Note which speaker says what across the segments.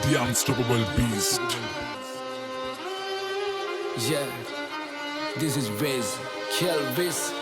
Speaker 1: The unstoppable beast.
Speaker 2: Yeah, this is Wiz, Kelvis.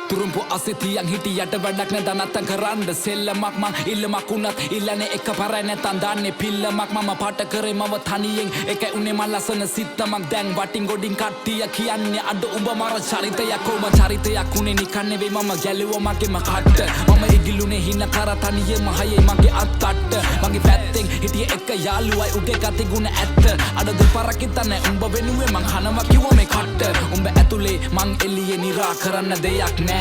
Speaker 2: Turumpu asitiyang hitiyat වැඩක් නැදනත්තන් කරන්න සෙල්ලමක් මං ඉල්ලමක් උනත් ඉල්ලන්නේ එක පරයි නැතන් දාන්නේ පිල්ලමක් මම පාට කරේ මව තනියෙන් එකයි උනේ මං ලස්සන සිත්තමක් දැන් වටින් ගොඩින් කට්ටිය කියන්නේ අඩ උඹ මර චරිතයක් ඔබ චරිතයක් උනේ නිකන් නෙවෙයි මම ගැලුවා මගේම කට්ට මම ඉගිලුනේ හින කර තනියෙම හයේ මගේ අත්තට්ට මගේ පැත්තෙන් හිටියේ එක යාළුවයි උගේ ගති ගුණ ඇත්ත අඩ දෙපාරක් හිතන්නේ උඹ වෙනුවේ මං හනවා කිව්වා මේ කට්ට උඹ ඇතුලේ මං එළියේ නිරා කරන්න දෙයක් නෑ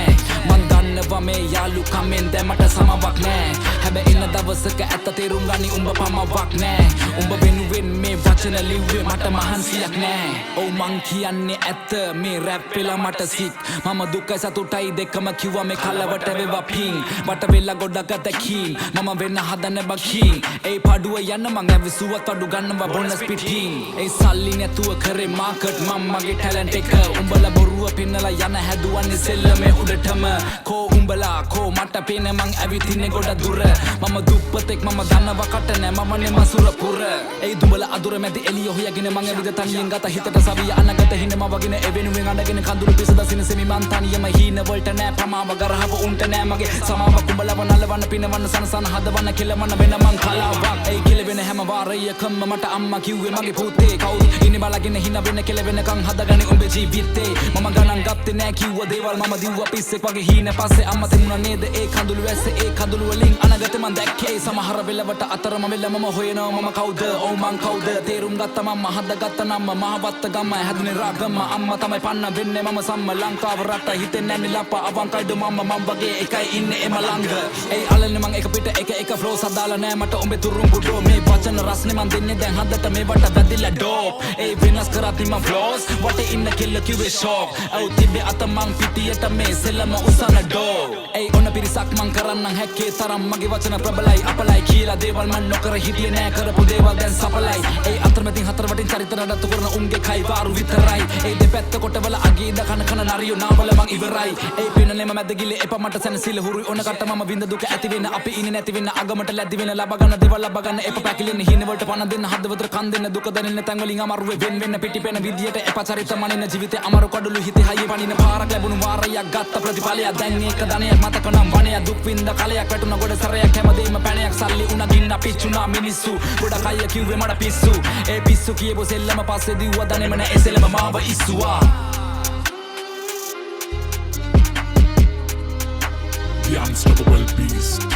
Speaker 2: මන් දන්නවා මේ යාළුකමෙන් දැමට සමවක් නෑ හැබැයි ඉන්න දවසක ඇත්ත තේරුම් ගනි උඹ පමවක් නෑ උඹ වෙනුවෙන් මේ වචන ලිව්වේ මට මහන්සියක් නෑ ඔව් මං කියන්නේ ඇත්ත මේ රැප් වෙලා මට සික් මම දුකයි සතුටයි දෙකම කිව්වා මේ කලවට වේවා පිං වට වෙලා ගොඩක් අතකින් මම වෙන්න හදන බකින් ඒ පාඩුව යන්න මං ඇවිසුවත් අඩු ගන්නවා බොනස් පිටින් ඒ සල්ලි නැතුව කරේ මාකට් මම මගේ ටැලන්ට් එක උඹලා බොරුව පෙන්නලා යන හැදුවන්නේ සෙල්ලමේ උඩටම කෝ උඹලා කෝ මට පේන මං ඇවිතින්නේ ගොඩ දුර මම දුප්පතෙක් මම දන්නවා කට නෑ මමනේ මසුර පුර ඒ දුඹලා අදුර මැදි එළිය හොයගෙන මං ඇවිද තනියෙන් ගත හිතට සවිය අනගත හිනම වගෙන එවෙනුවෙන් අඬගෙන කඳුළු පිස දසින සෙමි මං තනියම හීන වලට නෑ ප්‍රමාව ගරහව උන්ට නෑ මගේ සමාව කුඹලව නලවන්න පිනවන්න සනසන හදවන්න කෙලවන්න වෙන මං කලාවක් ඒ කෙලවෙන හැම වාරයකම මට අම්මා කිව්වේ මගේ පුතේ කවුරු ඉන්නේ බලගෙන හින වෙන කෙලවෙනකන් හදගනි උඹේ ජීවිතේ මම ගණන් ගත්තේ නෑ කිව්ව දේවල් මම දිව්වා පිස්සෙක් වගේ හීන පස්සේ අම්මා තෙමුණා නේද ඒ කඳුළු වැස්සේ ඒ කඳුළු වලින් අනගතේ මං දැක්කේ සමහර වෙලවට අතරම වෙල මම හොයනවා මම කවුද ඔව් මං කවුද තේරුම් ගත්තා මම හදගත්ත නම් මහවත්ත ගම හැදුනේ රාගම අම්මා තමයි පන්න වෙන්නේ මම සම්ම ලංකාව රට හිතෙන්නේ නැන්නේ ලප්පා අවංකයිද මම වගේ එකයි ඉන්නේ එම ළඟ ඒ අලන්නේ මං එක පිට එක ෆ්ලෝ සදාලා නෑ මට උඹේ තුරුම්බු ඩෝ මේ වචන රස්නේ මං දෙන්නේ දැන් හදට මේවට වැදිලා ඩෝප් ඒ වෙනස් කරද්දි මං ෆ්ලෝස් වටේ ඉන්න කෙල්ල කිව්වේ ෂොක් ඔව් තිබ්බේ අත මං පිටියට මේ සෙල්ලම උසන ඩෝ ඒ ඔන්න පිරිසක් මං කරන්නම් හැක්කේ තරම් මගේ වචන ප්‍රබලයි අපලයි කියලා දේවල් මං නොකර හිටියේ නෑ කරපු දේවල් දැන් සපලයි ඒ අතරමැදින් හතර වටින් චරිත නඩත්තු කරන උන්ගේ කයි වාරු විතරයි ඒ දෙපැත්ත කොටවල අගීද කන නරියෝ නාවල මං ඉවරයි ඒ පිනලෙම මැද ගිලේ එපා මට සැනසීල හුරුයි ඔන්න කට මම විඳ දුක ඇති වෙන අපි ඉන්නේ නැති වෙන අගමට ලැබි වෙන ලබ ගන්න දේවල් ලබ ගන්න එපා පැකිලෙන හින වලට පණ දෙන්න හදවතට කන් දෙන්න දුක දැනෙන්න තැන් වලින් අමාරුවේ වෙන වෙන පිටිපෙන විදියට එපා චරිත මනින ජීවිතේ අමාරු කඩළු හිතේ හයිය පනින පාරක් ලැබුණු වාරයක් ගත්ත ප්‍රතිඵලයක් දැන් ඒක ධනයක් මතක නම් වණයක් දුක් විඳ කලයක් වැටුණ ගොඩ සරයක් හැමදේම පැණයක් සල්ලි උණ ගින්න පිච්චුණා මිනිස්සු ගොඩක් අය කිව්වේ මට පිස්සු ඒ පිස්සු කියපු සෙල්ලම පස්සේ දිව්වා දනේම නෑ එසෙලම මාව ඉස්සුවා
Speaker 1: The unstoppable beast.